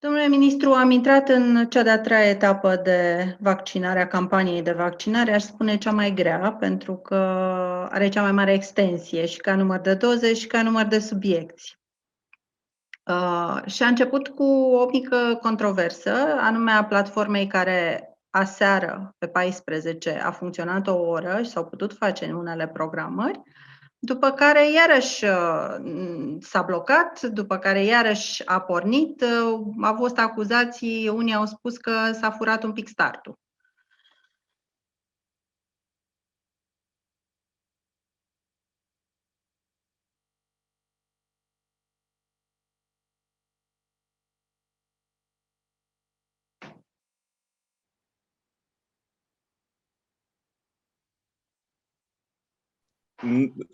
Domnule ministru, am intrat în cea de-a treia etapă de vaccinare, a campaniei de vaccinare, aș spune cea mai grea, pentru că are cea mai mare extensie și ca număr de doze și ca număr de subiecți. Și a început cu o mică controversă, anume a platformei care aseară, pe 14, a funcționat o oră și s-au putut face unele programări, după care iarăși s-a blocat, după care iarăși a pornit, au fost acuzații, unii au spus că s-a furat un pic startul.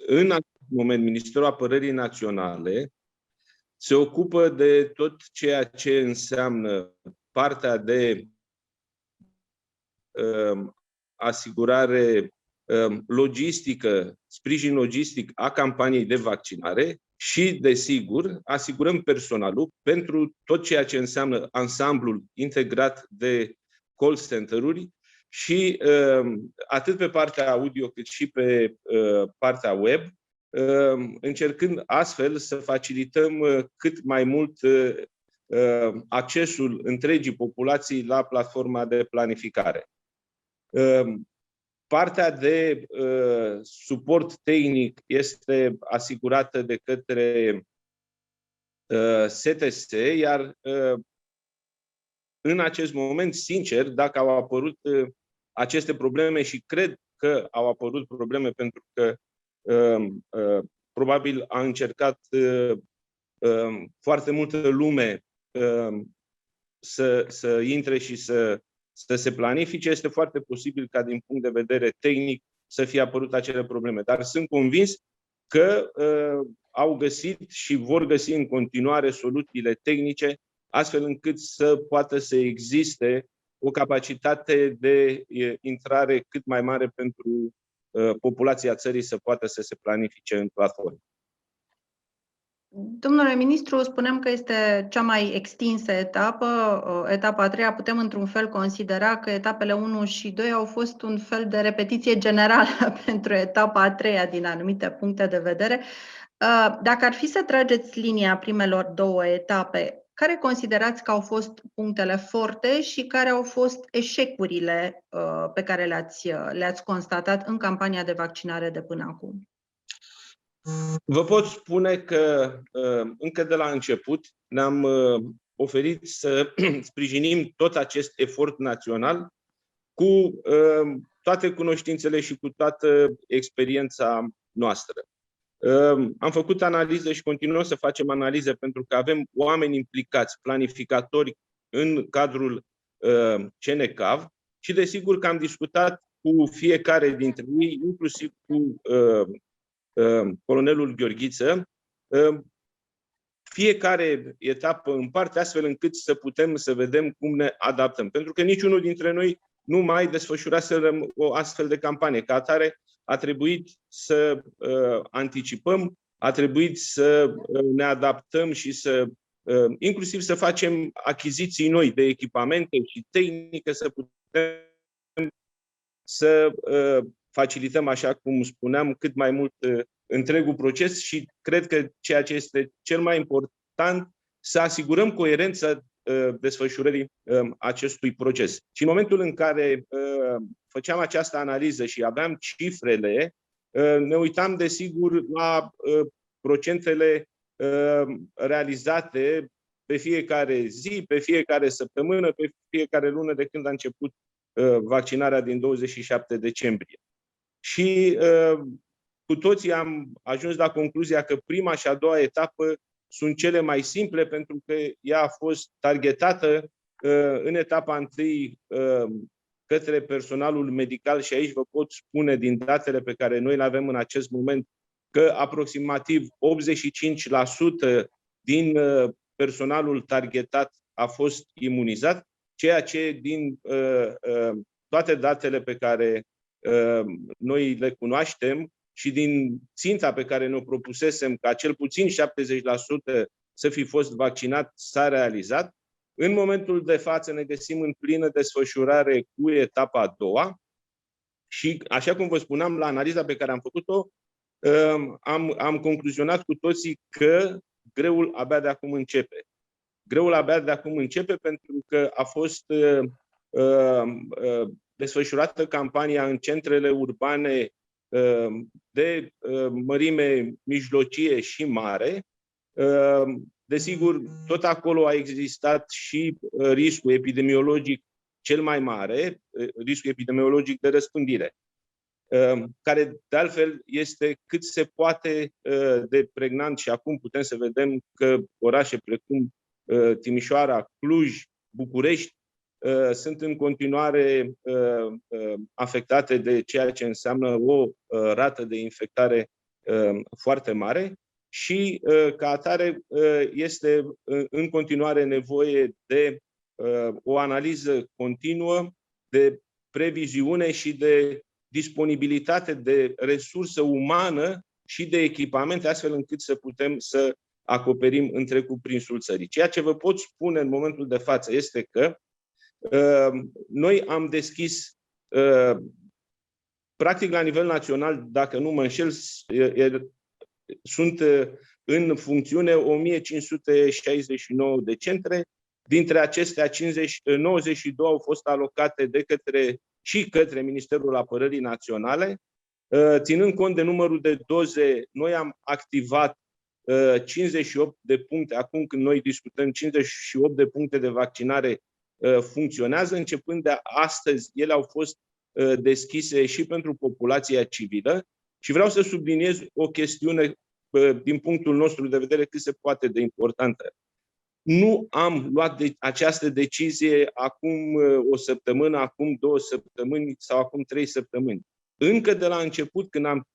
În acest moment, Ministerul Apărării Naționale se ocupă de tot ceea ce înseamnă partea de asigurare logistică, sprijin logistic a campaniei de vaccinare și, desigur, asigurăm personalul pentru tot ceea ce înseamnă ansamblul integrat de call center-uri și atât pe partea audio cât și pe partea web, încercând astfel să facilităm cât mai mult accesul întregii populații la platforma de planificare. Partea de suport tehnic este asigurată de către STS, iar în acest moment, sincer, dacă au apărut aceste probleme, și cred că au apărut probleme pentru că probabil a încercat foarte multă lume să intre și să se planifice, este foarte posibil ca din punct de vedere tehnic să fie apărut acele probleme. Dar sunt convins că au găsit și vor găsi în continuare soluțiile tehnice, astfel încât să poată să existe o capacitate de intrare cât mai mare pentru populația țării să poată să se planifice în platformă. Domnule ministru, spunem că este cea mai extinsă etapă, etapa a treia. Putem într-un fel considera că etapele 1 și 2 au fost un fel de repetiție generală pentru etapa a treia din anumite puncte de vedere. Dacă ar fi să trageți linia primelor două etape, care considerați că au fost punctele forte și care au fost eșecurile pe care le-ați constatat în campania de vaccinare de până acum? Vă pot spune că încă de la început ne-am oferit să sprijinim tot acest efort național cu toate cunoștințele și cu toată experiența noastră. Am făcut analize și continuăm să facem analize pentru că avem oameni implicați, planificatori în cadrul CNCAV și desigur că am discutat cu fiecare dintre ei, inclusiv cu colonelul Gheorghiță, fiecare etapă în parte, astfel încât să putem să vedem cum ne adaptăm. Pentru că niciunul dintre noi nu mai desfășuraserăm o astfel de campanie. Ca atare, a trebuit să anticipăm, a trebuit să ne adaptăm și inclusiv să facem achiziții noi de echipamente și tehnică, să putem să facilităm, așa cum spuneam, cât mai mult întregul proces și cred că ceea ce este cel mai important, să asigurăm coerența desfășurării acestui proces. Și în momentul în care făceam această analiză și aveam cifrele, ne uitam desigur la procentele realizate pe fiecare zi, pe fiecare săptămână, pe fiecare lună de când a început vaccinarea din 27 decembrie. Și cu toții am ajuns la concluzia că prima și a doua etapă sunt cele mai simple pentru că ea a fost targetată în etapa întâi către personalul medical și aici vă pot spune din datele pe care noi le avem în acest moment că aproximativ 85% din personalul targetat a fost imunizat, ceea ce din toate datele pe care noi le cunoaștem și din ținta pe care ne-o propusesem ca cel puțin 70% să fi fost vaccinat, s-a realizat. În momentul de față ne găsim în plină desfășurare cu etapa a doua și, așa cum vă spuneam, la analiza pe care am făcut-o, am concluzionat cu toții că greul abia de acum începe. Greul abia de acum începe pentru că a fost desfășurată campania în centrele urbane de mărime mijlocie și mare. Desigur, tot acolo a existat și riscul epidemiologic cel mai mare, riscul epidemiologic de răspândire, care de altfel este cât se poate de pregnant și acum putem să vedem că orașe precum Timișoara, Cluj, București sunt în continuare afectate de ceea ce înseamnă o rată de infectare foarte mare și ca atare este în continuare nevoie de o analiză continuă, de previziune și de disponibilitate de resursă umană și de echipamente, astfel încât să putem să acoperim întreg cuprinsul țării. Ceea ce vă pot spune în momentul de față este că noi am deschis, practic la nivel național, dacă nu mă înșel, sunt în funcțiune 1569 de centre. Dintre acestea, 92 au fost alocate și către Ministerul Apărării Naționale. Ținând cont de numărul de doze, noi am activat 58 de puncte. Acum când noi discutăm, 58 de puncte de vaccinare funcționează. Începând de astăzi, ele au fost deschise și pentru populația civilă. Și vreau să subliniez o chestiune din punctul nostru de vedere cât se poate de importantă. Nu am luat această decizie acum o săptămână, acum 2 săptămâni sau acum 3 săptămâni. Încă de la început, când am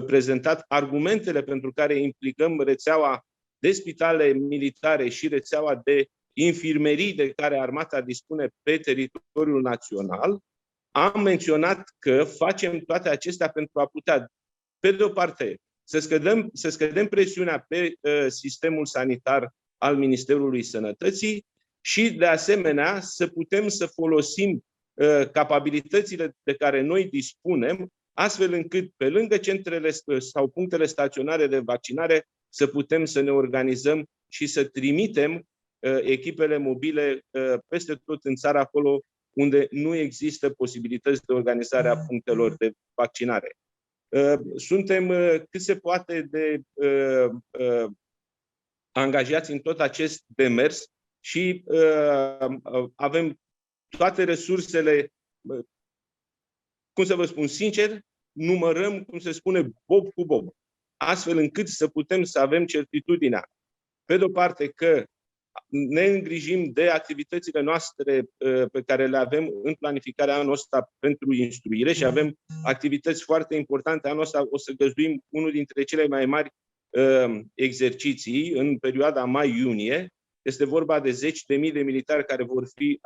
prezentat argumentele pentru care implicăm rețeaua de spitale militare și rețeaua de infirmerii de care armata dispune pe teritoriul național, am menționat că facem toate acestea pentru a putea, pe de o parte, să scădem presiunea pe sistemul sanitar al Ministerului Sănătății și, de asemenea, să putem să folosim capabilitățile de care noi dispunem, astfel încât, pe lângă centrele sau punctele staționare de vaccinare, să putem să ne organizăm și să trimitem echipele mobile peste tot în țară, acolo unde nu există posibilități de organizare a punctelor de vaccinare. Suntem cât se poate de angajați în tot acest demers și avem toate resursele, cum să vă spun sincer, numărăm, cum se spune, bob cu bob, astfel încât să putem să avem certitudinea, pe de o parte, că ne îngrijim de activitățile noastre pe care le avem în planificarea anul ăsta pentru instruire și avem activități foarte importante. Anul ăsta o să găzduim unul dintre cele mai mari exerciții în perioada mai-iunie. Este vorba de 10.000 de militari care vor fi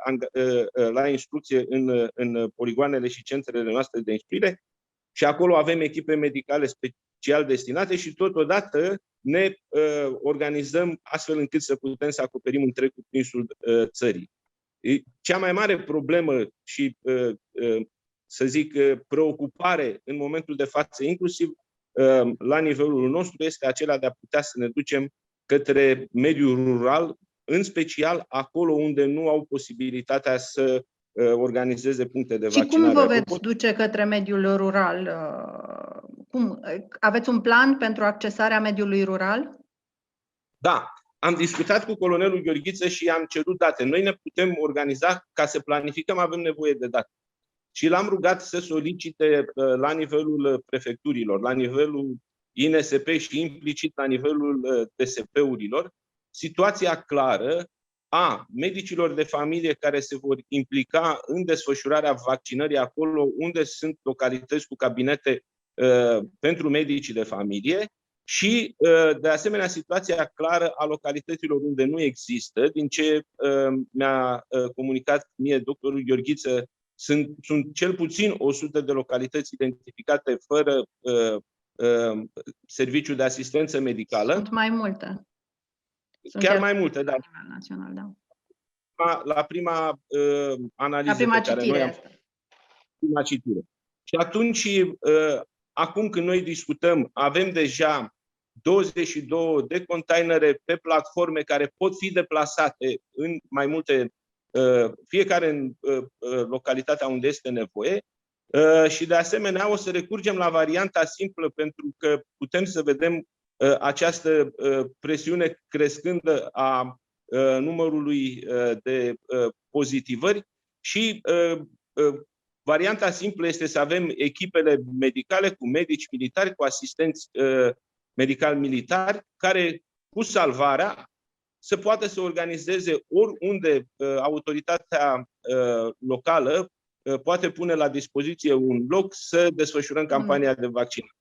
la instrucție în poligoanele și centrele noastre de instruire și acolo avem echipe medicale special destinate și totodată ne organizăm astfel încât să putem să acoperim întreg cuprinsul țării. Cea mai mare problemă și, să zic, preocupare în momentul de față, inclusiv la nivelul nostru, este acela de a putea să ne ducem către mediul rural, în special acolo unde nu au posibilitatea să organizeze puncte de vaccinare. Și cum vă veți duce către mediul rural? Cum? Aveți un plan pentru accesarea mediului rural? Da, am discutat cu colonelul Gheorghiță și am cerut date. Noi ne putem organiza, ca să planificăm, avem nevoie de date. Și l-am rugat să solicite la nivelul prefecturilor, la nivelul INSP și implicit la nivelul DSP-urilor, situația clară a medicilor de familie care se vor implica în desfășurarea vaccinării acolo unde sunt localități cu cabinete pentru medicii de familie și, de asemenea, situația clară a localităților unde nu există. Din ce mi-a comunicat mie doctorul Gheorghiță, sunt cel puțin 100 de localități identificate fără serviciu de asistență medicală. Sunt mai multe. Chiar mai multe, da. Național, da. la prima analiză la prima pe care noi am citire. făcut, prima citire. Și atunci, acum când noi discutăm, avem deja 22 de containere pe platforme care pot fi deplasate în mai multe, fiecare în localitatea unde este nevoie. Și de asemenea o să recurgem la varianta simplă, pentru că putem să vedem această presiune crescândă a numărului de pozitivări și varianta simplă este să avem echipele medicale cu medici militari, cu asistenți medical militari, care cu salvarea să poată să organizeze oriunde autoritatea locală poate pune la dispoziție un loc să desfășurăm campania de vaccinare.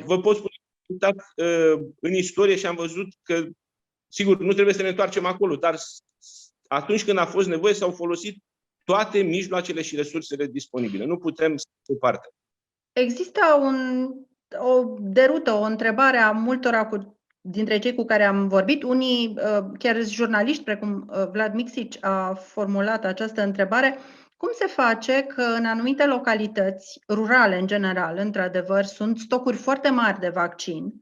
Vă pot spune că în istorie și am văzut că, sigur, nu trebuie să ne întoarcem acolo, dar atunci când a fost nevoie s-au folosit toate mijloacele și resursele disponibile. Nu putem să departe. Există o derută, o întrebare a multora dintre cei cu care am vorbit. Unii, chiar jurnaliști, precum Vlad Mixic, a formulat această întrebare. Cum se face că în anumite localități rurale, în general, într-adevăr, sunt stocuri foarte mari de vaccin,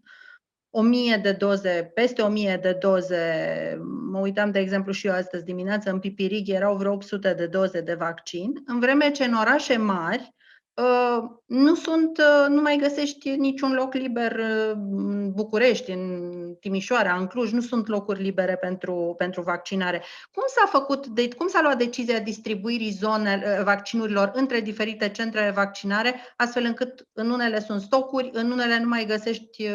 1000 de doze, peste 1000 de doze, mă uitam, de exemplu, și eu astăzi dimineață, în Pipirig erau vreo 800 de doze de vaccin, în vreme ce în orașe mari nu mai găsești niciun loc liber în București, în Timișoara, în Cluj, nu sunt locuri libere pentru vaccinare. Cum s-a luat decizia distribuirii vaccinurilor între diferite centre de vaccinare, astfel încât în unele sunt stocuri, în unele nu mai găsești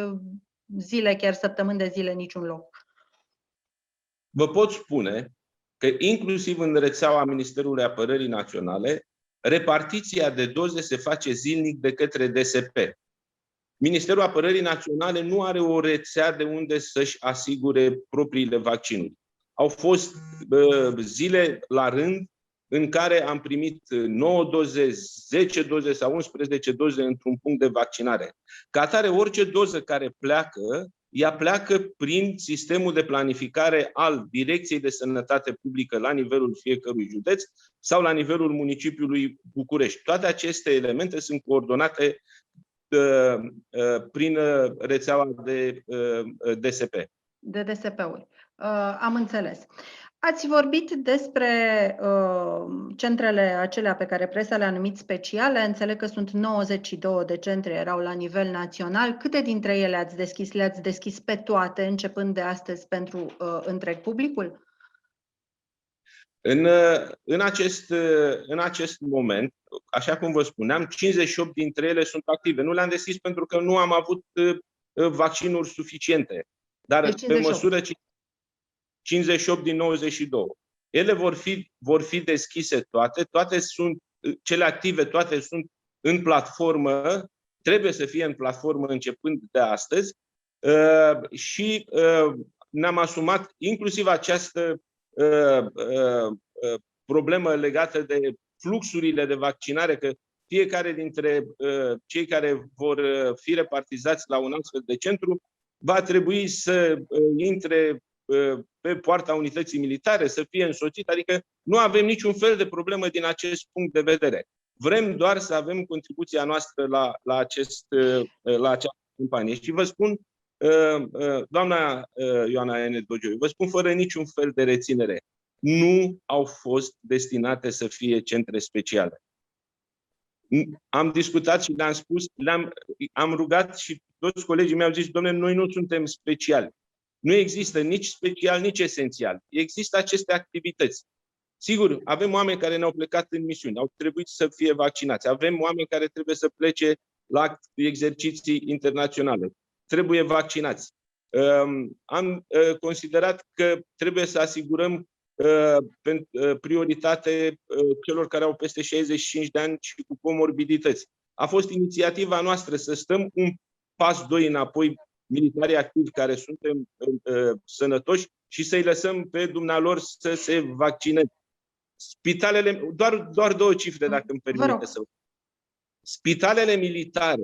zile, chiar săptămâni de zile, niciun loc? Vă pot spune că inclusiv în rețeaua Ministerului Apărării Naționale, repartiția de doze se face zilnic de către DSP. Ministerul Apărării Naționale nu are o rețea de unde să-și asigure propriile vaccinuri. Au fost zile la rând în care am primit 9 doze, 10 doze sau 11 doze într-un punct de vaccinare. Ca atare, orice doză care pleacă, ea pleacă prin sistemul de planificare al Direcției de Sănătate Publică la nivelul fiecărui județ sau la nivelul municipiului București. Toate aceste elemente sunt coordonate prin rețeaua de DSP. De DSP-uri. Am înțeles. Ați vorbit despre centrele acelea pe care presa le-a numit speciale. Înțeleg că sunt 92 de centre, erau la nivel național. Câte dintre ele ați deschis? Le-ați deschis pe toate, începând de astăzi, pentru întreg publicul? În acest moment, așa cum vă spuneam, 58 dintre ele sunt active. Nu le-am deschis pentru că nu am avut vaccinuri suficiente. Dar deci pe măsură ce 58 din 92. Ele vor fi deschise toate sunt cele active, toate sunt în platformă, trebuie să fie în platformă începând de astăzi și ne-am asumat inclusiv această problemă legată de fluxurile de vaccinare, că fiecare dintre cei care vor fi repartizați la un astfel de centru va trebui să intre pe poarta unității militare, să fie însoțit, adică nu avem niciun fel de problemă din acest punct de vedere. Vrem doar să avem contribuția noastră la această campanie. Și vă spun, doamna Ioana N. Dogioiu, vă spun fără niciun fel de reținere, nu au fost destinate să fie centre speciale. Am discutat și le-am spus, am rugat și toți colegii mei au zis, dom'le, noi nu suntem speciali. Nu există nici special, nici esențial. Există aceste activități. Sigur, avem oameni care ne-au plecat în misiuni, au trebuit să fie vaccinați. Avem oameni care trebuie să plece la exerciții internaționale. Trebuie vaccinați. Am considerat că trebuie să asigurăm prioritate celor care au peste 65 de ani și cu comorbidități. A fost inițiativa noastră să stăm un pas, doi înapoi, militarii activi care suntem sănătoși și să-i lăsăm pe dumnealor să se vaccineze. Spitalele, doar două cifre, dacă îmi permite să... Spitalele militare,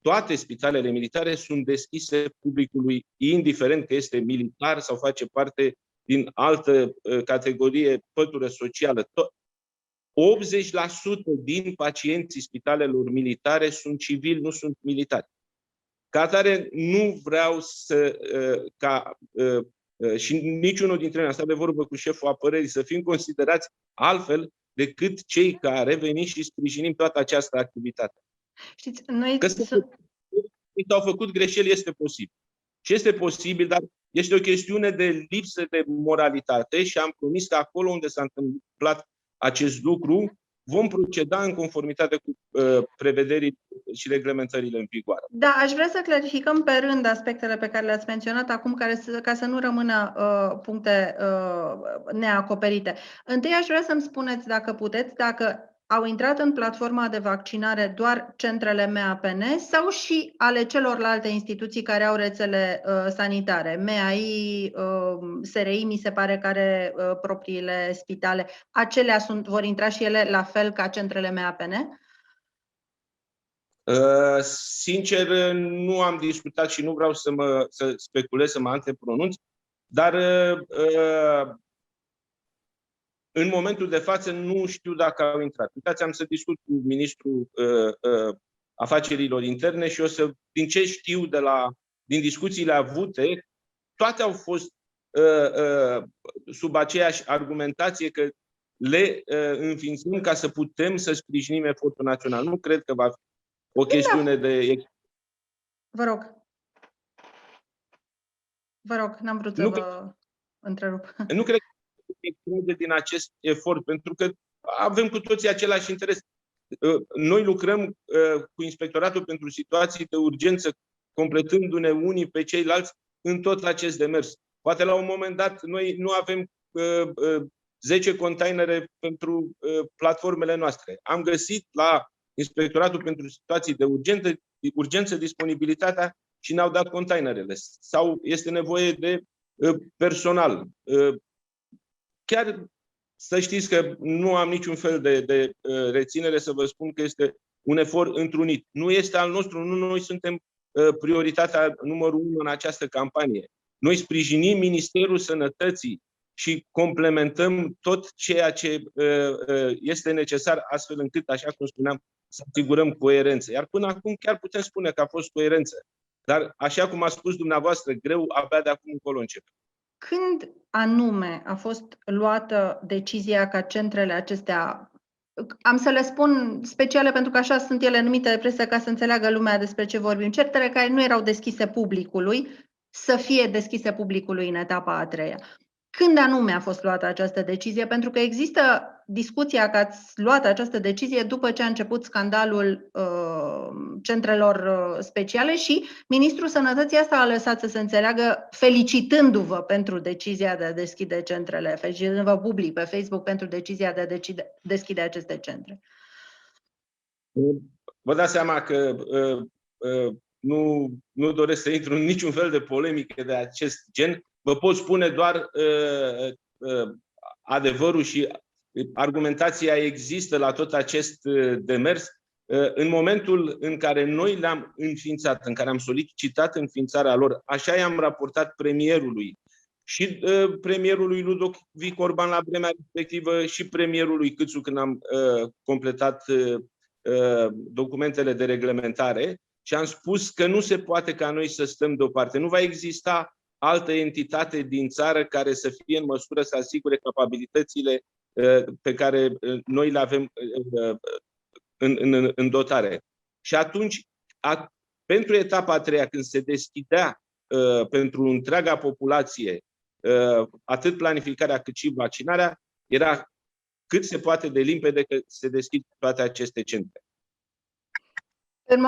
toate spitalele militare sunt deschise publicului, indiferent că este militar sau face parte din altă categorie, pătură socială. 80% din pacienții spitalelor militare sunt civili, nu sunt militari. Ca atare, nu vreau și niciunul dintre noi, asta de vorbă cu șeful apărării, să fim considerați altfel decât cei care venim și sprijinim toată această activitate. Știți, Că s-au făcut greșeli, este posibil. Și este posibil, dar este o chestiune de lipsă de moralitate și am promis că acolo unde s-a întâmplat acest lucru, vom proceda în conformitate cu prevederii și reglementările în vigoare. Da, aș vrea să clarificăm pe rând aspectele pe care le-ați menționat acum, ca să nu rămână puncte neacoperite. Întâi aș vrea să-mi spuneți, dacă puteți, dacă au intrat în platforma de vaccinare doar centrele MAPN sau și ale celorlalte instituții care au rețele sanitare, MAI, SRI, mi se pare că are propriile spitale. Acelea vor intra și ele la fel ca centrele MAPN? Sincer, nu am discutat și nu vreau să speculez, să mă antepronunț, dar în momentul de față nu știu dacă au intrat. Uitați, am să discut cu ministrul afacerilor interne și din ce știu din discuțiile avute, toate au fost sub aceeași argumentație că le înființăm ca să putem să sprijinim efortul național. Nu cred că va fi o chestiune de... Vă rog. Vă rog, n-am vrut să vă întrerup. Nu cred că extrage din acest efort, pentru că avem cu toții același interes. Noi lucrăm cu Inspectoratul pentru Situații de Urgență, completându-ne unii pe ceilalți în tot acest demers. Poate la un moment dat noi nu avem 10 containere pentru platformele noastre. Am găsit la Inspectoratul pentru Situații de urgență disponibilitatea și ne-au dat containerele. Sau este nevoie de personal. Chiar să știți că nu am niciun fel de reținere să vă spun că este un efort întrunit. Nu este al nostru, nu noi suntem prioritatea numărul 1 în această campanie. Noi sprijinim Ministerul Sănătății și complementăm tot ceea ce este necesar, astfel încât, așa cum spuneam, să asigurăm coerență. Iar până acum chiar putem spune că a fost coerență. Dar, așa cum a spus dumneavoastră, greu, abia de acum încolo începe. Când anume a fost luată decizia ca centrele acestea, am să le spun speciale pentru că așa sunt ele numite de presă ca să înțeleagă lumea despre ce vorbim, centrele care nu erau deschise publicului, să fie deschise publicului în etapa a treia. Când anume a fost luată această decizie? Pentru că există discuția că ați luat această decizie după ce a început scandalul centrelor speciale și Ministrul Sănătății asta a lăsat să se înțeleagă, felicitându-vă pentru decizia de a deschide centrele, felicitându-vă public pe Facebook pentru decizia de a deschide aceste centre. Vă dați seama că nu doresc să intru în niciun fel de polemică de acest gen. Vă pot spune doar adevărul și argumentația există la tot acest demers. În momentul în care noi le-am înființat, în care am solicitat înființarea lor, așa i-am raportat premierului și premierului Ludovic Orban la vremea respectivă și premierului Câțu când am completat documentele de reglementare și am spus că nu se poate ca noi să stăm deoparte. Nu va exista altă entitate din țară care să fie în măsură să asigure capabilitățile pe care noi le avem în dotare. Și atunci, pentru etapa a treia, când se deschidea pentru întreaga populație atât planificarea cât și vaccinarea, era cât se poate de limpede că se deschid toate aceste centre.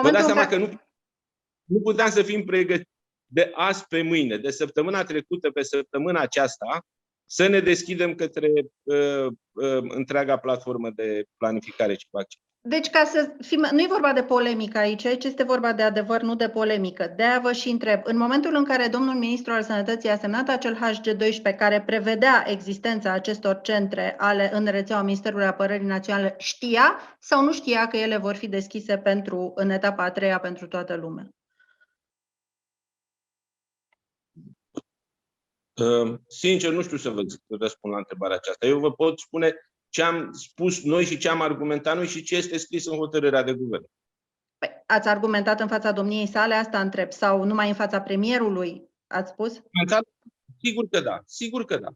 Vă dați seama că nu puteam să fim pregătiți de azi pe mâine, de săptămâna trecută pe săptămâna aceasta, să ne deschidem către întreaga platformă de planificare și vaccin. Deci, ca să fim, nu e vorba de polemică aici este vorba de adevăr, nu de polemică. De-aia vă și întreb, în momentul în care domnul ministru al Sănătății a semnat acel HG12 care prevedea existența acestor centre în rețeaua Ministerului Apărării Naționale, știa sau nu știa că ele vor fi deschise în etapa a treia pentru toată lumea? Sincer, nu știu să vă răspund la întrebarea aceasta. Eu vă pot spune ce am spus noi și ce am argumentat noi și ce este scris în hotărârea de guvern. Păi, ați argumentat în fața domniei sale, asta întreb, sau numai în fața premierului ați spus? Sigur că da, sigur că da.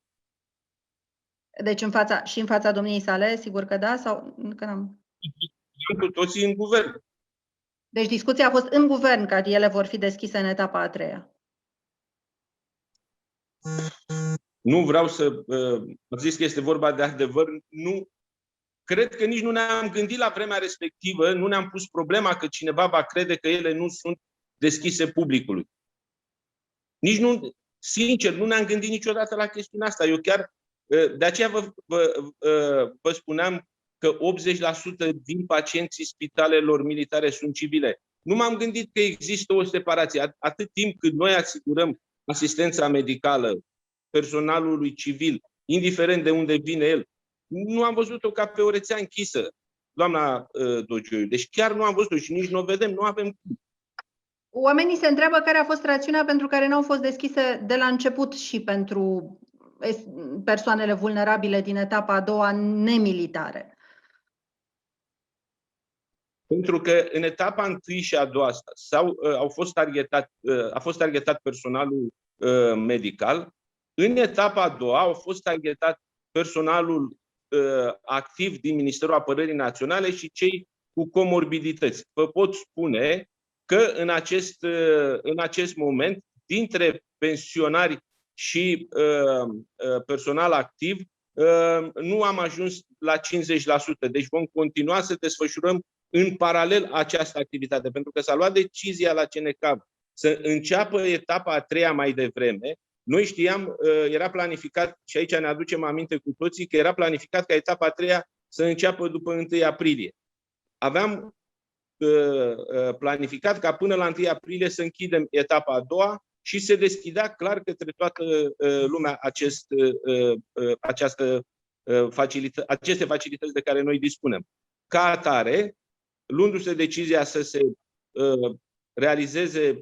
Deci și în fața domniei sale, sigur că da? Sau că n-am... Cu toții în guvern. Deci discuția a fost în guvern că ele vor fi deschise în etapa a treia. Nu vreau să... Am zis că este vorba de adevăr. Nu. Cred că nici nu ne-am gândit la vremea respectivă, nu ne-am pus problema că cineva va crede că ele nu sunt deschise publicului. Nici nu... Sincer, nu ne-am gândit niciodată la chestiunea asta. Eu chiar... De aceea vă spuneam că 80% din pacienții spitalelor militare sunt civile. Nu m-am gândit că există o separație. Atât timp cât noi asigurăm asistența medicală personalului civil, indiferent de unde vine el, nu am văzut-o ca pe o rețea închisă, doamna Dogioiu. Deci chiar nu am văzut-o și nici nu o vedem, nu avem. Oamenii se întreabă care a fost rațiunea pentru care nu au fost deschise de la început și pentru persoanele vulnerabile din etapa a doua nemilitare. Pentru că în etapa 1 și a 2 a fost targetat personalul medical. În etapa a 2 au fost targetat personalul activ din Ministerul Apărării Naționale și cei cu comorbidități. Vă pot spune că în acest moment, dintre pensionari și personal activ, nu am ajuns la 50%. Deci vom continua să desfășurăm în paralel această activitate, pentru că s-a luat decizia la CNCAV să înceapă etapa a 3-a mai devreme. Noi știam, era planificat, și aici ne aducem aminte cu toții, că era planificat ca etapa a 3-a să înceapă după 1 aprilie. Aveam planificat ca până la 1 aprilie să închidem etapa a 2-a și se deschidea clar către toată lumea aceste facilități de care noi dispunem. Ca atare, luându-se decizia să se realizeze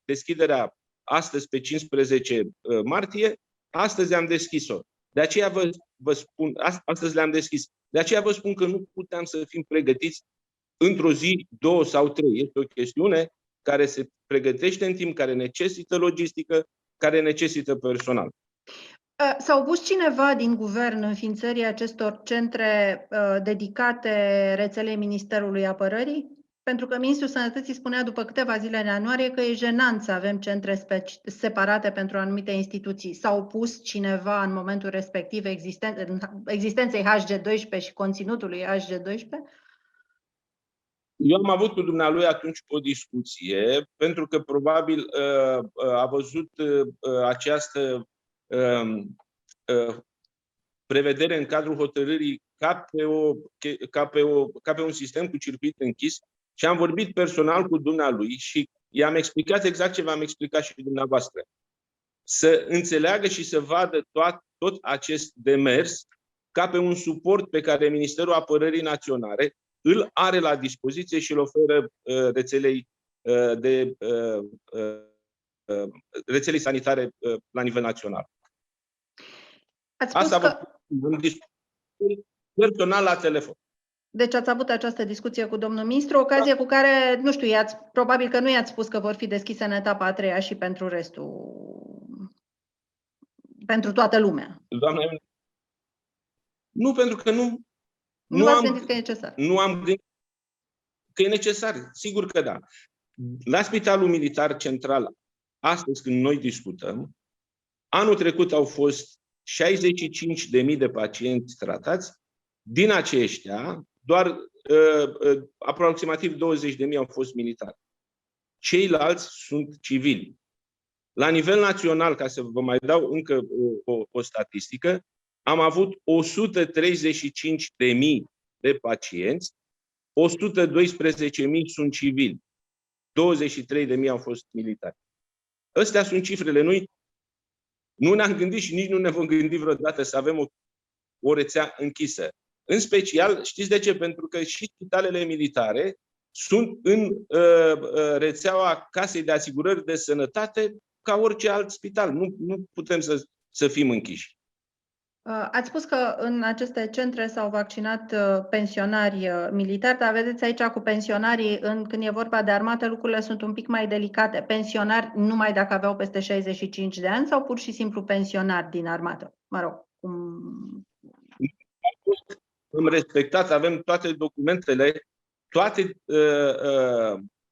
deschiderea astăzi pe 15 martie, astăzi am deschis-o. De aceea vă spun, astăzi le-am deschis. De aceea vă spun că nu puteam să fim pregătiți într-o zi, 2 sau 3. Este o chestiune care se pregătește în timp, care necesită logistică, care necesită personal. S-a opus cineva din guvern înființării acestor centre dedicate rețelei Ministerului Apărării? Pentru că Ministrul Sănătății spunea după câteva zile în ianuarie că e jenant să avem centre separate pentru anumite instituții. S-a opus cineva în momentul respectiv existenței HG12 și conținutului HG12? Eu am avut cu dumnealui atunci o discuție, pentru că probabil a văzut această prevedere în cadrul hotărârii ca pe un sistem cu circuit închis și am vorbit personal cu dumnealui și i-am explicat exact ce v-am explicat și dumneavoastră. Să înțeleagă și să vadă tot acest demers ca pe un suport pe care Ministerul Apărării Naționale îl are la dispoziție și îl oferă rețelei sanitare la nivel național. Ați spus asta personal la telefon. Deci ați avut această discuție cu domnul ministru, ocazie cu care, nu știu, probabil că nu i-ați spus că vor fi deschise în etapa a 3-a și pentru restul, pentru toată lumea. Doamne, nu, pentru că nu ați gândit că e necesar. Nu am gândit că e necesar, sigur că da. La Spitalul Militar Central, astăzi când noi discutăm, anul trecut au fost 65.000 de pacienți tratați, din aceștia doar aproximativ 20.000 au fost militari. Ceilalți sunt civili. La nivel național, ca să vă mai dau încă o statistică, am avut 135.000 de pacienți, 112.000 sunt civili, 23.000 au fost militari. Astea sunt cifrele. Noi nu ne-am gândit și nici nu ne vom gândi vreodată să avem o rețea închisă. În special, știți de ce? Pentru că și spitalele militare sunt în rețeaua Casei de Asigurări de Sănătate ca orice alt spital. Nu putem să fim închiși. Ați spus că în aceste centre s-au vaccinat pensionari militari, dar vedeți aici cu pensionarii, când e vorba de armată, lucrurile sunt un pic mai delicate. Pensionari numai dacă aveau peste 65 de ani sau pur și simplu pensionari din armată? Mă rog, Am respectat, avem toate documentele, toate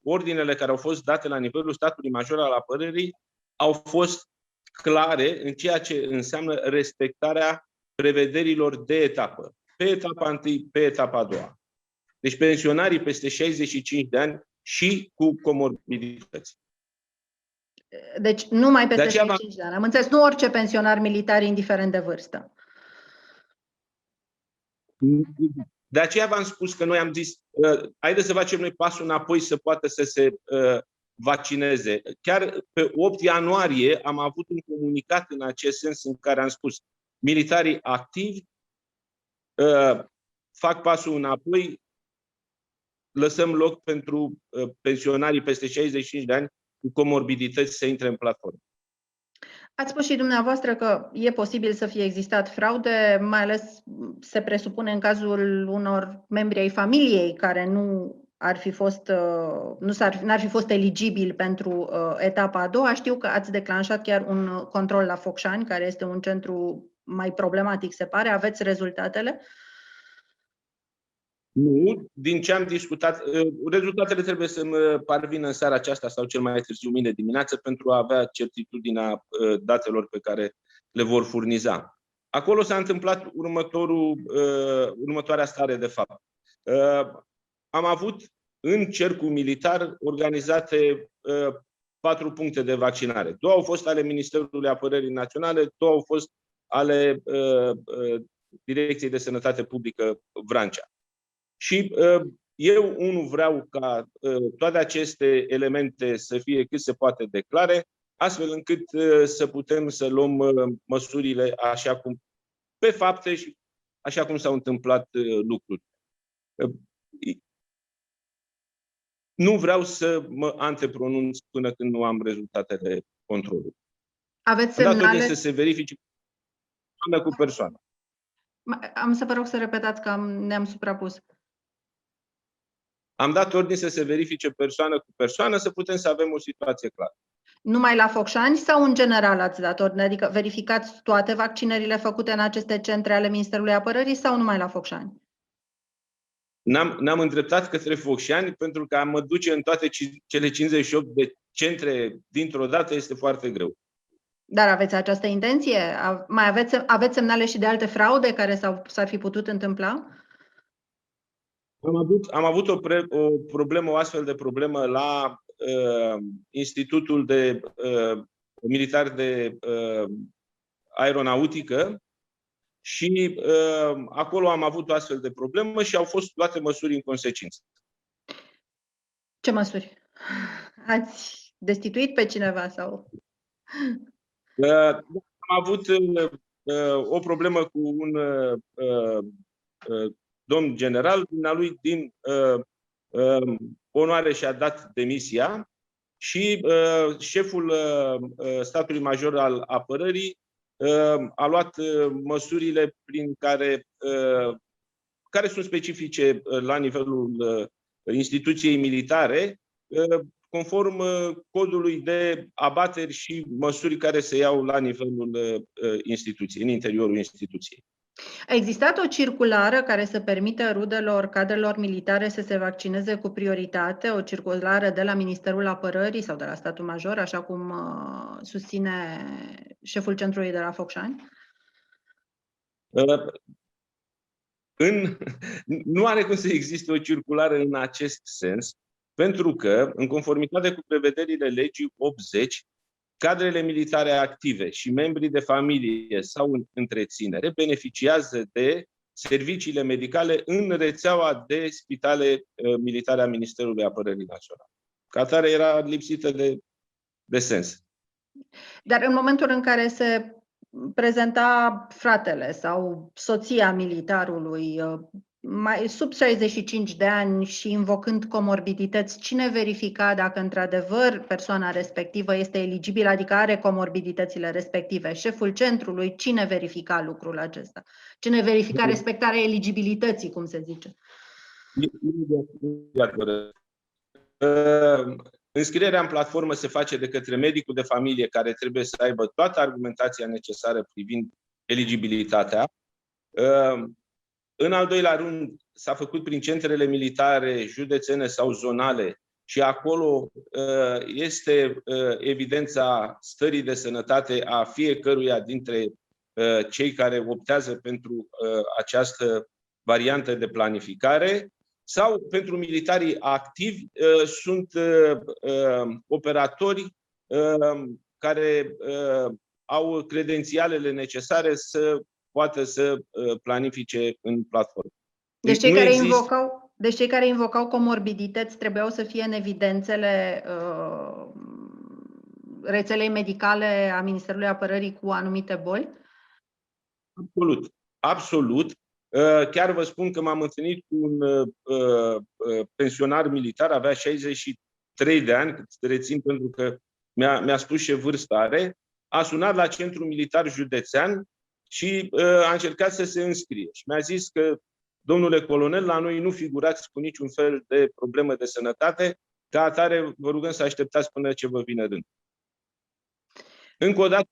ordinele care au fost date la nivelul statului major al apărării au fost clare în ceea ce înseamnă respectarea prevederilor de etapă. Pe etapa 1, pe etapa 2. Deci pensionarii peste 65 de ani și cu comorbidități. Deci numai peste 65 de ani. Am înțeles, nu orice pensionar militar, indiferent de vârstă. De aceea v-am spus că noi am zis, haideți să facem noi pasul înapoi să poată să se vaccineze. Chiar pe 8 ianuarie am avut un comunicat în acest sens în care am spus militarii activi fac pasul înapoi, lăsăm loc pentru pensionarii peste 65 de ani cu comorbidități să intre în platformă. Ați spus și dumneavoastră că e posibil să fie existat fraude, mai ales se presupune în cazul unor membri ai familiei care n-ar fi fost eligibili pentru etapa a doua. Știu că ați declanșat chiar un control la Focșani, care este un centru mai problematic, se pare. Aveți rezultatele? Nu, din ce am discutat, rezultatele trebuie să-mi parvină în seara aceasta sau cel mai târziu mâine dimineață pentru a avea certitudinea datelor pe care le vor furniza. Acolo s-a întâmplat următoarea stare de fapt. Am avut în cercul militar organizate 4 puncte de vaccinare. 2 au fost ale Ministerului Apărării Naționale, 2 au fost ale Direcției de Sănătate Publică Vrancea. Și eu, vreau ca toate aceste elemente să fie cât se poate de clare, astfel încât să putem să luăm măsurile așa cum, pe fapte și așa cum s-au întâmplat lucruri. Nu vreau să mă antepronunț până când nu am rezultatele controlului. Aveți semnale? Să se verifice persoană cu persoană. Am să vă rog să repetați că ne-am suprapus. Am dat ordine să se verifice persoană cu persoană, să putem să avem o situație clară. Numai la Focșani sau în general ați dat ordine? Adică verificați toate vaccinările făcute în aceste centre ale Ministerului Apărării sau numai la Focșani? N-am îndreptat către Focșani pentru că a mă duce în toate cele 58 de centre dintr-o dată este foarte greu. Dar aveți această intenție? Aveți semnale și de alte fraude care s-ar fi putut întâmpla? Am avut o astfel de problemă la Institutul Militar de Aeronautică și acolo am avut o astfel de problemă și au fost luate măsuri în consecință. Ce măsuri? Ați destituit pe cineva sau? Am avut o problemă cu un domn general, dumnealui din onoare și-a dat demisia și șeful statului major al apărării a luat măsurile prin care sunt specifice la nivelul instituției militare, conform codului de abateri și măsuri care se iau la nivelul instituției, în interiorul instituției. A existat o circulară care să permită rudelor cadrelor militare să se vaccineze cu prioritate, o circulară de la Ministerul Apărării sau de la Statul Major, așa cum susține șeful centrului de la Focșani? Nu are cum să existe o circulară în acest sens, pentru că, în conformitate cu prevederile legii 80, cadrele militare active și membrii de familie sau în întreținere beneficiază de serviciile medicale în rețeaua de spitale militare a Ministerului Apărării Naționale. Ca atare era lipsită de sens. Dar în momentul în care se prezenta fratele sau soția militarului, sub 65 de ani și invocând comorbidități, cine verifica dacă într-adevăr persoana respectivă este eligibilă, adică are comorbiditățile respective? Șeful centrului, cine verifica lucrul acesta? Cine verifica respectarea eligibilității, cum se zice? Înscrierea în platformă se face de către medicul de familie, care trebuie să aibă toată argumentația necesară privind eligibilitatea. În al doilea rând, s-a făcut prin centrele militare, județene sau zonale și acolo este evidența stării de sănătate a fiecăruia dintre cei care optează pentru această variantă de planificare. Sau pentru militarii activi sunt operatori care au credențialele necesare să poată să planifice în platformă. Deci cei care invocau comorbidități trebuiau să fie în evidențele rețelei medicale a Ministerului Apărării cu anumite boli? Absolut. Absolut. Chiar vă spun că m-am întâlnit cu un pensionar militar, avea 63 de ani, rețin pentru că mi-a spus ce vârstă are, a sunat la Centrul Militar Județean și a încercat să se înscrie. Și mi-a zis că, domnule colonel, la noi nu figurați cu niciun fel de problemă de sănătate, ca atare vă rugăm să așteptați până ce vă vine rând. Încă o dată,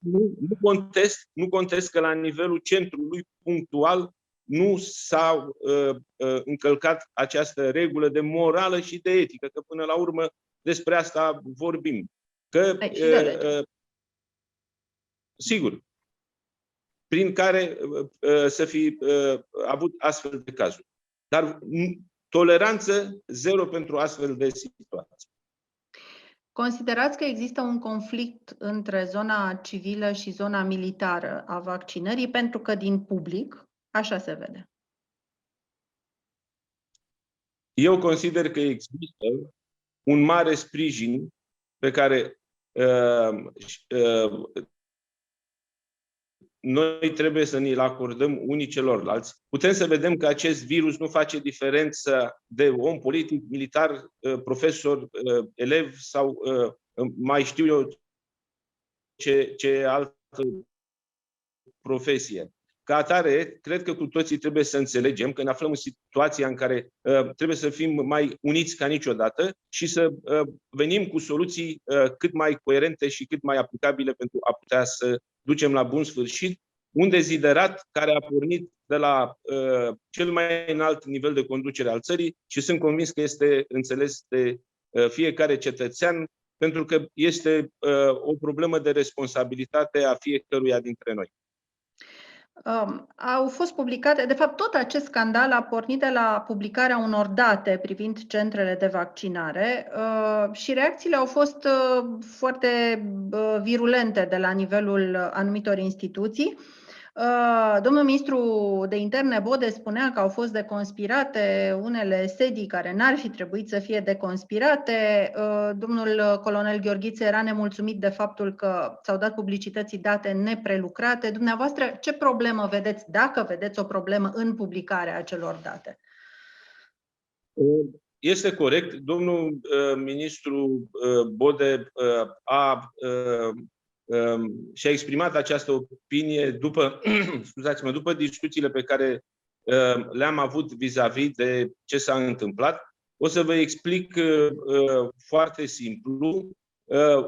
nu contest că la nivelul centrului punctual nu s-a încălcat această regulă de morală și de etică, că până la urmă despre asta vorbim. Că, sigur, prin care să fi avut astfel de cazuri. Dar toleranță zero pentru astfel de situații. Considerați că există un conflict între zona civilă și zona militară a vaccinării, pentru că din public așa se vede? Eu consider că există un mare sprijin pe care noi trebuie să ni-l acordăm unii celorlalți. Putem să vedem că acest virus nu face diferență de om politic, militar, profesor, elev sau mai știu eu ce altă profesie. Ca atare, cred că cu toții trebuie să înțelegem că ne aflăm în situația în care trebuie să fim mai uniți ca niciodată și să venim cu soluții cât mai coerente și cât mai aplicabile pentru a putea să ducem la bun sfârșit un deziderat care a pornit de la cel mai înalt nivel de conducere al țării și sunt convins că este înțeles de fiecare cetățean, pentru că este o problemă de responsabilitate a fiecăruia dintre noi. Au fost publicate, de fapt tot acest scandal a pornit de la publicarea unor date privind centrele de vaccinare și reacțiile au fost foarte virulente de la nivelul anumitor instituții. Domnul ministru de interne Bode spunea că au fost deconspirate unele sedii care n-ar fi trebuit să fie deconspirate. Domnul colonel Gheorghiță era nemulțumit de faptul că s-au dat publicității date neprelucrate. Dumneavoastră, ce problemă vedeți, dacă vedeți o problemă în publicarea acelor date? Este corect. Domnul ministru Bode și-a exprimat această opinie după discuțiile pe care le-am avut vis-a-vis de ce s-a întâmplat. O să vă explic foarte simplu.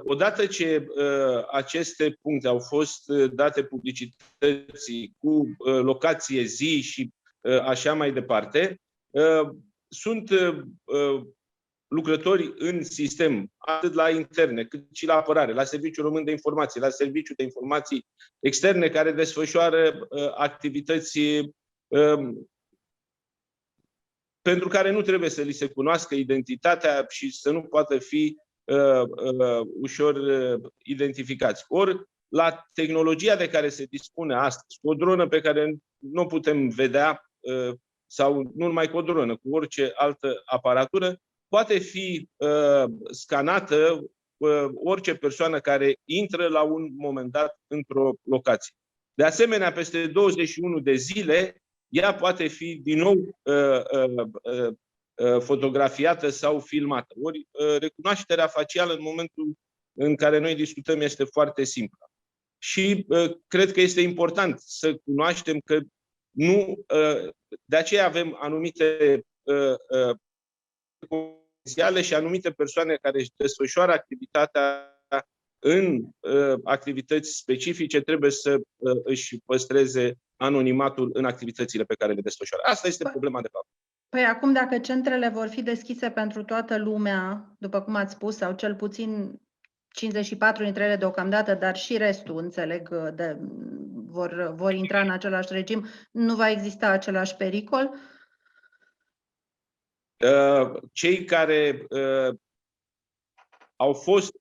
Odată ce aceste puncte au fost date publicității cu locație, zi și așa mai departe, sunt lucrători în sistem, atât la interne, cât și la apărare, la Serviciul Român de Informații, la Serviciul de Informații Externe, care desfășoară activități pentru care nu trebuie să li se cunoască identitatea și să nu poată fi ușor identificați. Ori, la tehnologia de care se dispune astăzi, cu o dronă pe care nu o putem vedea, sau nu numai cu o dronă, cu orice altă aparatură, poate fi scanată orice persoană care intră la un moment dat într-o locație. De asemenea, peste 21 de zile ea poate fi din nou fotografiată sau filmată. Ori recunoașterea facială în momentul în care noi discutăm este foarte simplă. Și cred că este important să cunoaștem că nu, de aceea avem anumite potențiale și anumite persoane care își desfășoară activitatea în activități specifice trebuie să își păstreze anonimatul în activitățile pe care le desfășoară. Asta este problema de fapt. Păi acum, dacă centrele vor fi deschise pentru toată lumea, după cum ați spus, sau cel puțin 54 dintre ele deocamdată, dar și restul, înțeleg, vor intra în același regim, nu va exista același pericol? Cei care au fost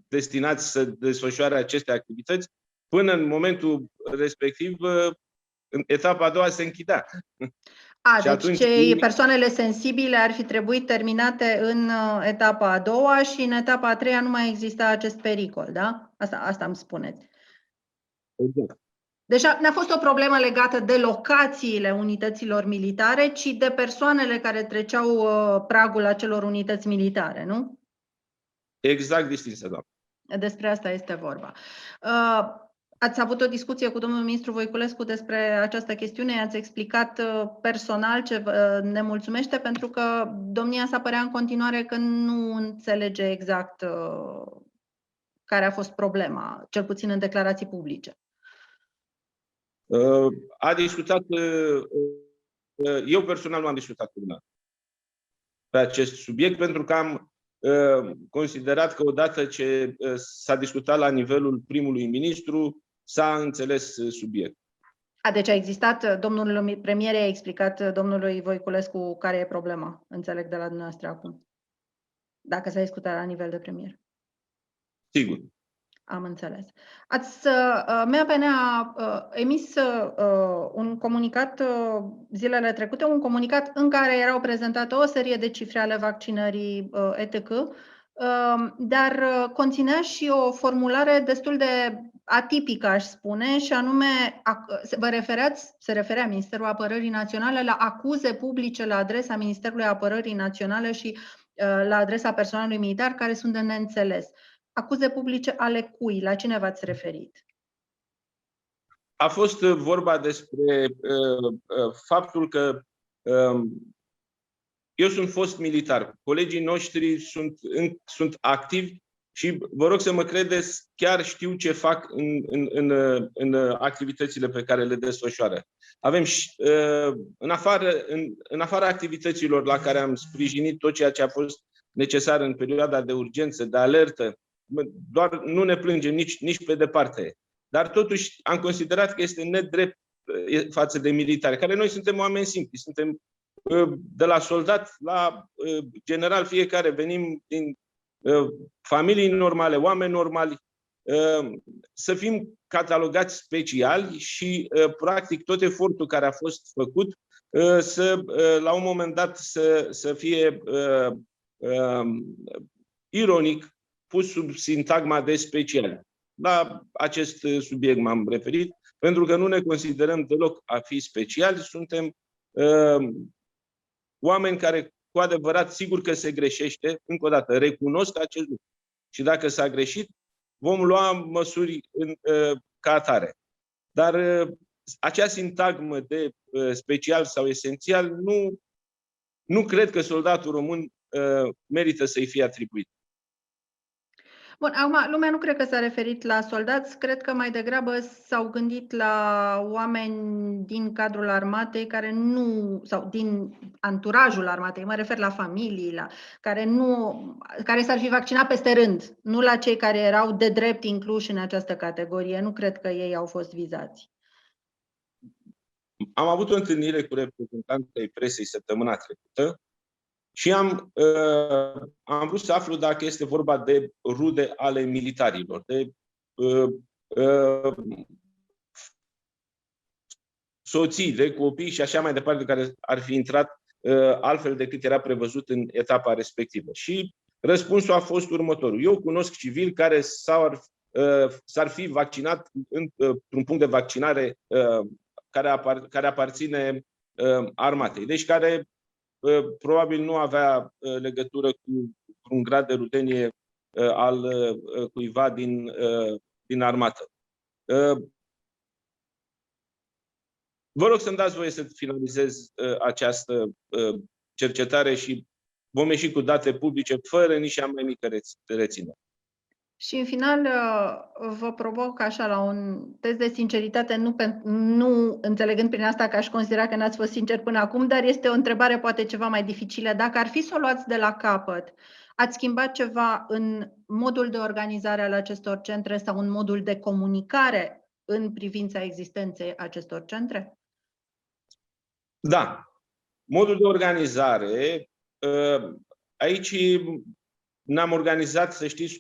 destinați să desfășoare aceste activități, până în momentul respectiv, în etapa a doua se închidea. Deci persoanele sensibile ar fi trebuit terminate în etapa a doua și în etapa a treia nu mai exista acest pericol, da? Asta îmi spuneți. Exact. Deci n-a fost o problemă legată de locațiile unităților militare, ci de persoanele care treceau pragul acelor unități militare, nu? Exact, distinsă, doamnă. Despre asta este vorba. Ați avut o discuție cu domnul ministru Voiculescu despre această chestiune, i-ați explicat personal ce ne mulțumește, pentru că domnia sa părea în continuare că nu înțelege exact care a fost problema, cel puțin în declarații publice. A discutat, eu personal nu am discutat cu dumneavoastră pe acest subiect, pentru că am considerat că odată ce s-a discutat la nivelul primului ministru, s-a înțeles subiectul. Deci a existat, domnul premier a explicat domnului Voiculescu care e problema, înțeleg de la dumneavoastră acum, dacă s-a discutat la nivel de premier. Sigur. Am înțeles. MAPN a emis un comunicat zilele trecute, un comunicat în care erau prezentate o serie de cifre ale vaccinării etc., dar conținea și o formulare destul de atipică, aș spune, și anume se referea Ministerul Apărării Naționale la acuze publice la adresa Ministerului Apărării Naționale și la adresa personalului militar care sunt de neînțeles. Acuze publice ale cui? La cine v-ați referit? A fost vorba despre faptul că eu sunt fost militar. Colegii noștri sunt activi și vă rog să mă credeți, chiar știu ce fac în activitățile pe care le desfășoară. Avem în afara activităților la care am sprijinit tot ceea ce a fost necesar în perioada de urgență, de alertă, doar nu ne plângem nici pe departe. Dar totuși am considerat că este nedrept față de militari, care noi suntem oameni simpli, suntem de la soldat la general, fiecare venim din familii normale, oameni normali, să fim catalogați speciali și practic tot efortul care a fost făcut la un moment dat să fie ironic pus sub sintagma de special. La acest subiect m-am referit, pentru că nu ne considerăm deloc a fi speciali, suntem oameni care cu adevărat, sigur că se greșește, încă o dată, recunosc acest lucru. Și dacă s-a greșit, vom lua măsuri ca atare. Dar acea sintagmă de special sau esențial, nu cred că soldatul român merită să-i fie atribuit. Bun, acum, lumea nu cred că s-a referit la soldați, cred că mai degrabă s-au gândit la oameni din cadrul armatei sau din anturajul armatei, mă refer la familii, care s-ar fi vaccinat peste rând, nu la cei care erau de drept incluși în această categorie. Nu cred că ei au fost vizați. Am avut o întâlnire cu reprezentantei presei săptămâna trecută și am vrut să aflu dacă este vorba de rude ale militarilor, de soții, de copii și așa mai departe, care ar fi intrat altfel decât era prevăzut în etapa respectivă. Și răspunsul a fost următorul. Eu cunosc civili care s-ar fi vaccinat într-un punct de vaccinare care aparține armatei. Deci care probabil nu avea legătură cu un grad de rudenie al cuiva din armată. Vă rog să-mi dați voie să finalizez această cercetare și vom ieși cu date publice fără nici cea mai mică reținere. Și în final vă provoc așa la un test de sinceritate, nu înțelegând prin asta că aș considera că n-ați fost sincer până acum, dar este o întrebare poate ceva mai dificilă. Dacă ar fi să o luați de la capăt, ați schimbat ceva în modul de organizare al acestor centre sau în modul de comunicare în privința existenței acestor centre? Da. Modul de organizare, aici ne-am organizat, să știți,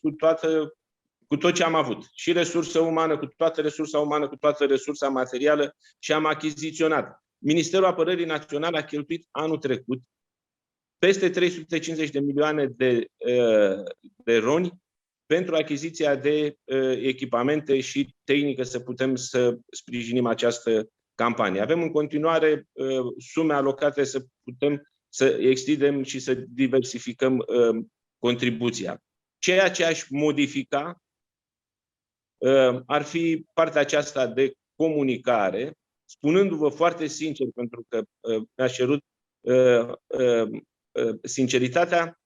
cu tot ce am avut. Și resursă umană, cu toată resursa umană, cu toată resursa materială și am achiziționat. Ministerul Apărării Naționale a cheltuit anul trecut peste 350 de milioane de roni pentru achiziția de echipamente și tehnică să putem să sprijinim această campanie. Avem în continuare sume alocate să putem să extindem și să diversificăm contribuția. Ceea ce aș modifica ar fi partea aceasta de comunicare, spunându-vă foarte sincer, pentru că mi-a cerut sinceritatea,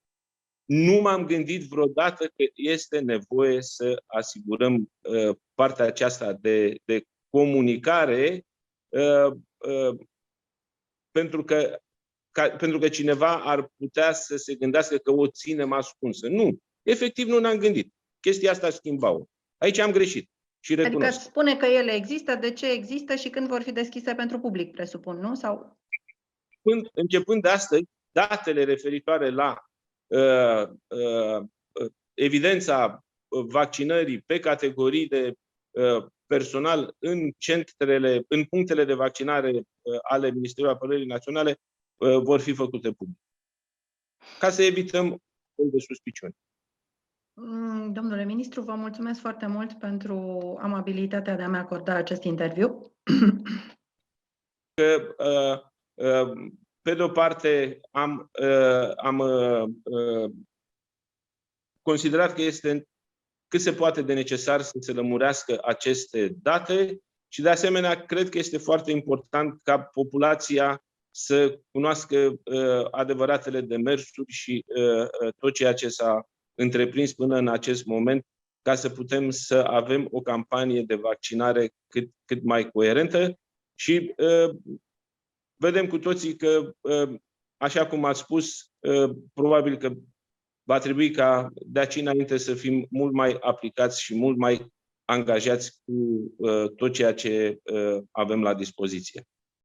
nu m-am gândit vreodată că este nevoie să asigurăm partea aceasta de comunicare pentru că cineva ar putea să se gândească că o ținem ascunsă. Nu. Efectiv nu ne-am gândit. Chestia asta schimbau. Aici am greșit și recunosc. Adică spune că ele există, de ce există și când vor fi deschise pentru public, presupun, nu? Sau... Începând de astăzi, datele referitoare la evidența vaccinării pe categorii de personal în punctele de vaccinare ale Ministerului Apărării Naționale vor fi făcute publice. Ca să evităm de suspiciuni. Domnule ministru, vă mulțumesc foarte mult pentru amabilitatea de a-mi acorda acest interviu. Pe de o parte, am considerat că este cât se poate de necesar să se lămurească aceste date și, de asemenea, cred că este foarte important ca populația să cunoască adevăratele demersuri și tot ceea ce s-a întreprins până în acest moment, ca să putem să avem o campanie de vaccinare cât mai coerentă și vedem cu toții că, așa cum ați spus, probabil că va trebui ca de aici înainte să fim mult mai aplicați și mult mai angajați cu tot ceea ce avem la dispoziție.